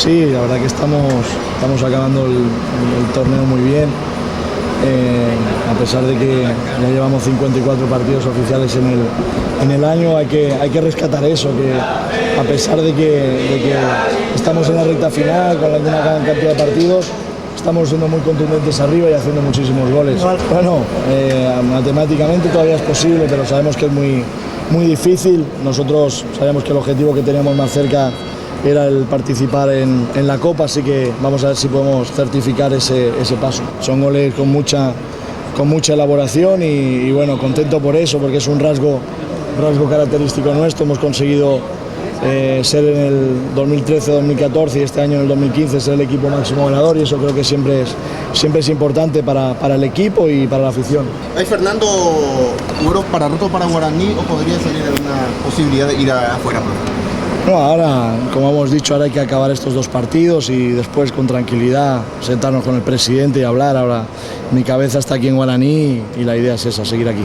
Sí, la verdad que estamos acabando el torneo muy bien. A pesar de que ya llevamos 54 partidos oficiales en el año, hay que rescatar eso, que a pesar de que estamos en la recta final con una gran cantidad de partidos, estamos siendo muy contundentes arriba y haciendo muchísimos goles. Bueno, matemáticamente todavía es posible, pero sabemos que es muy difícil. Nosotros sabemos que el objetivo que teníamos más cerca era el participar en la Copa, así que vamos a ver si podemos certificar ese paso. Son goles con mucha elaboración y bueno, contento por eso, porque es un rasgo característico nuestro. Hemos conseguido ser en el 2013-2014 y este año en el 2015 ser el equipo máximo ganador, y eso creo que siempre es importante para el equipo y para la afición. ¿Hay Fernando Oro para rato para Guaraní o podría salir alguna posibilidad de ir afuera? No, ahora, como hemos dicho, ahora hay que acabar estos dos partidos y después con tranquilidad sentarnos con el presidente y hablar. Ahora mi cabeza está aquí en Guaraní y la idea es esa, seguir aquí.